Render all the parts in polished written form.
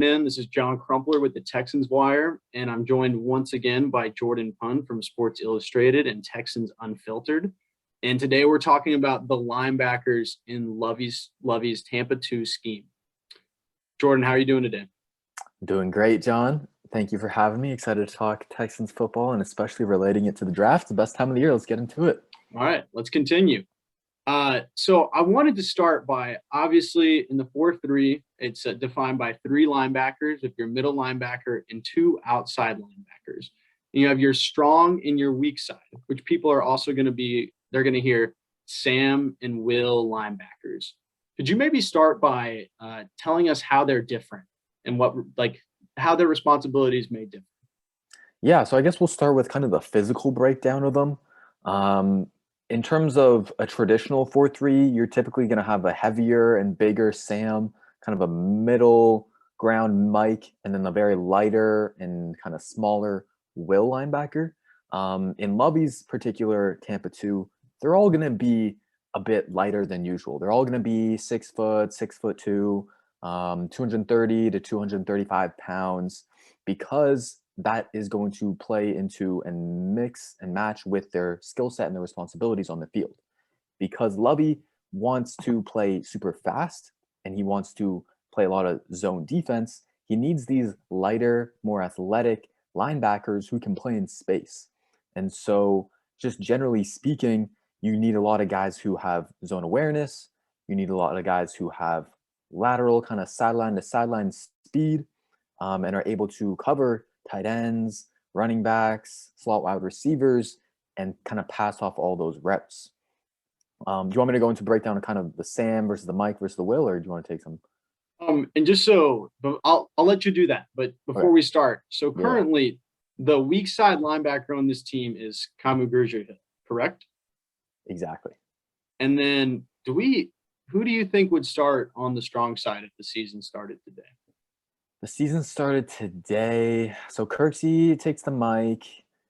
This is John Crumpler with the Texans Wire, and I'm joined once again by Jordan Pun from Sports Illustrated and Texans Unfiltered. And today we're talking about the linebackers in Lovie's Tampa 2 scheme. Jordan, how are you doing today? Doing great, John. Thank you for having me. Excited to talk Texans football and especially relating it to the draft. The best time of the year. Let's get into it. All right, let's continue. So I wanted to start by, obviously, in the 4-3, it's defined by 3 linebackers, with your middle linebacker and 2 outside linebackers. And you have your strong and your weak side, which people are also they're going to hear Sam and Will linebackers. Could you maybe start by telling us how they're different and how their responsibilities may differ? Yeah, so I guess we'll start with kind of the physical breakdown of them. In terms of a traditional 4-3, you're typically going to have a heavier and bigger Sam, kind of a middle ground Mike, and then a very lighter and kind of smaller Will linebacker. In Lovie's particular Tampa 2, they're all going to be a bit lighter than usual. They're all going to be 6 foot, 6'2", 230 to 235 pounds, because that is going to play into and mix and match with their skill set and their responsibilities on the field. Because Lovie wants to play super fast and he wants to play a lot of zone defense, he needs these lighter, more athletic linebackers who can play in space. And so, just generally speaking, you need a lot of guys who have zone awareness. You need a lot of guys who have lateral kind of sideline to sideline speed, and are able to cover tight ends, running backs, slot wide receivers, and kind of pass off all those reps. Do you want me to go into breakdown of kind of the Sam versus the Mike versus the Will, or do you want to take some? And just so, but I'll let you do that. But before Okay. we start, so Yeah, currently the weak side linebacker on this team is Hill, correct? exactly. And then who do you think would start on the strong side if the season started today? The season started today. So Kirksey takes the Mike,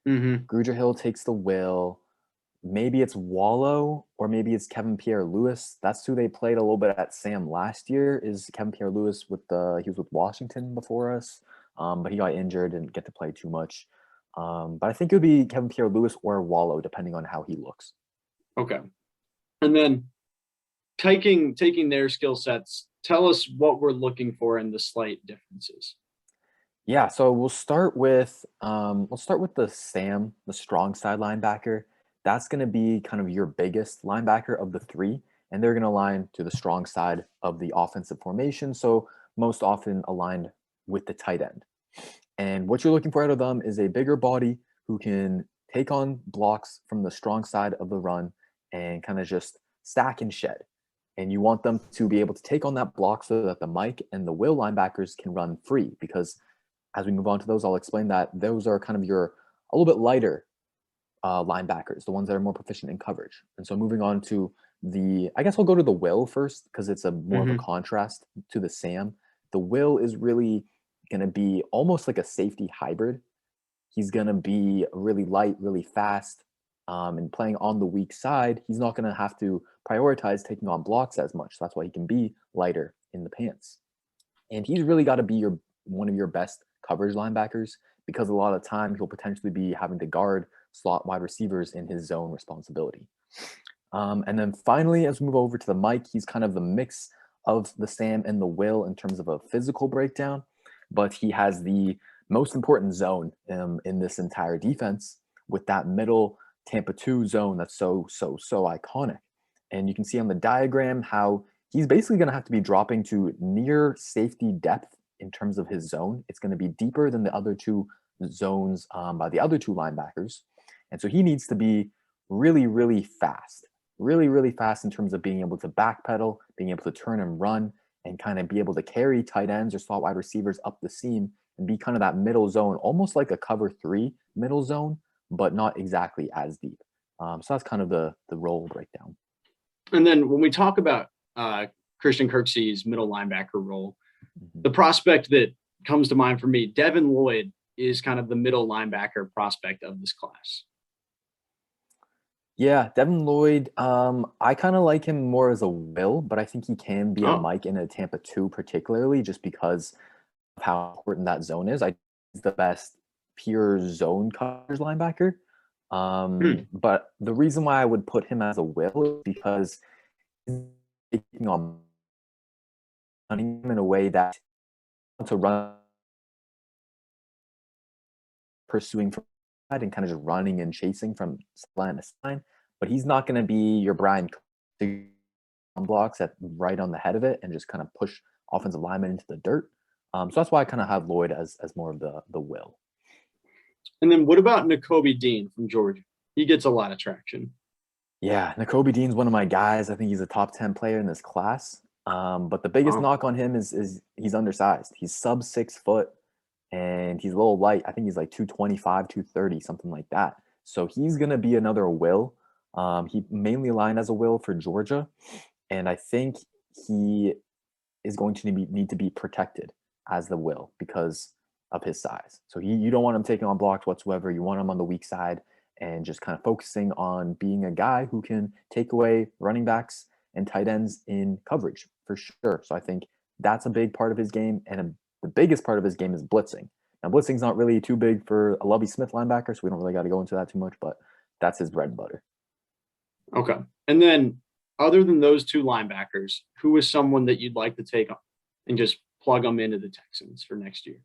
Mm-hmm. Hill takes the Will. Maybe it's Wallow or maybe it's Kevin Pierre-Louis. That's who they played a little bit at Sam last year. Is Kevin Pierre-Louis he was with Washington before us, but he got injured, didn't get to play too much. But I think it would be Kevin Pierre-Louis or Wallow, depending on how he looks. Okay. And then taking their skill sets, tell us what we're looking for in the slight differences. Yeah, so we'll start with the Sam, the strong side linebacker. That's going to be kind of your biggest linebacker of the 3, and they're going to align to the strong side of the offensive formation. So most often aligned with the tight end. And what you're looking for out of them is a bigger body who can take on blocks from the strong side of the run and kind of just stack and shed. And you want them to be able to take on that block so that the Mike and the Will linebackers can run free, because as we move on to those, I'll explain that those are kind of your a little bit lighter linebackers, the ones that are more proficient in coverage. And so moving on to I guess we'll go to the Will first because it's a more of a Mm-hmm. contrast to the Sam. The Will is really going to be almost like a safety hybrid. He's going to be really light, really fast, and playing on the weak side. He's not going to have to prioritize taking on blocks as much. So that's why he can be lighter in the pants. And he's really got to be one of your best coverage linebackers, because a lot of the time he'll potentially be having to guard slot wide receivers in his zone responsibility. And then finally, as we move over to the Mike, he's kind of the mix of the Sam and the Will in terms of a physical breakdown, but he has the most important zone in this entire defense, with that middle Tampa 2 zone that's so iconic. And you can see on the diagram how he's basically going to have to be dropping to near safety depth in terms of his zone. It's going to be deeper than the other 2 zones by the other 2 linebackers. And so he needs to be really, really fast, really, really fast in terms of being able to backpedal, being able to turn and run, and kind of be able to carry tight ends or slot wide receivers up the seam and be kind of that middle zone, almost like a cover 3 middle zone, but not exactly as deep. So that's kind of the role breakdown. And then when we talk about Christian Kirksey's middle linebacker role, Mm-hmm. the prospect that comes to mind for me, Devin Lloyd, is kind of the middle linebacker prospect of this class. Yeah, Devin Lloyd, I kind of like him more as a Will, but I think he can be a Oh, Mike in a Tampa 2 particularly, just because how important that zone is. He's the best pure zone coverage linebacker. Hmm. But the reason why I would put him as a will is because he's taking on running him in a way that to run pursuing from side and kind of just running and chasing from line to line. But he's not going to be your Brian blocks at right on the head of it and just kind of push offensive linemen into the dirt. So that's why I kind of have Lloyd as more of the will. And then what about Nakobe Dean from Georgia? He gets a lot of traction. Yeah, Nakobe Dean's one of my guys. I think he's a top 10 player in this class. But the biggest Oh, knock on him is he's undersized. He's sub 6 foot and he's a little light. I think he's like 225, 230, something like that. So he's going to be another will. He mainly aligned as a will for Georgia. And I think he is going to need to be protected as the will because of his size. So you don't want him taking on blocks whatsoever. You want him on the weak side and just kind of focusing on being a guy who can take away running backs and tight ends in coverage for sure. So I think that's a big part of his game. And the biggest part of his game is blitzing. Now, blitzing's not really too big for a Lovie Smith linebacker, so we don't really got to go into that too much, but that's his bread and butter. okay. And then other than those two linebackers, who is someone that you'd like to take on and just plug them into the Texans for next year?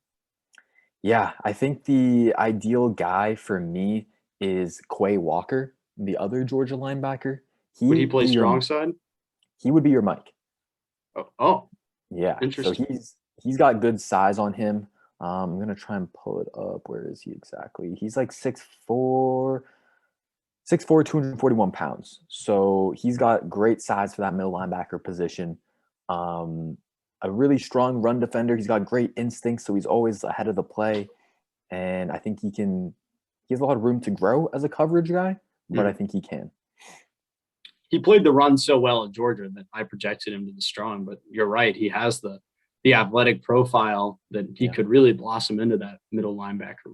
Yeah, I think the ideal guy for me is Quay Walker, the other Georgia linebacker. Would he He'd play be strong your side? he would be your Mike. Oh, Yeah. So interesting. he's got good size on him. I'm gonna try and pull it up. Where is he exactly? He's like 6'4", 6'4", 241 pounds. So he's got great size for that middle linebacker position. A really strong run defender. He's got great instincts, so he's always ahead of the play. And I think he has a lot of room to grow as a coverage guy, but I Mhm. think he can. He played the run so well at Georgia that I projected him to the strong, but you're right. He has the athletic profile that he Yeah. could really blossom into that middle linebacker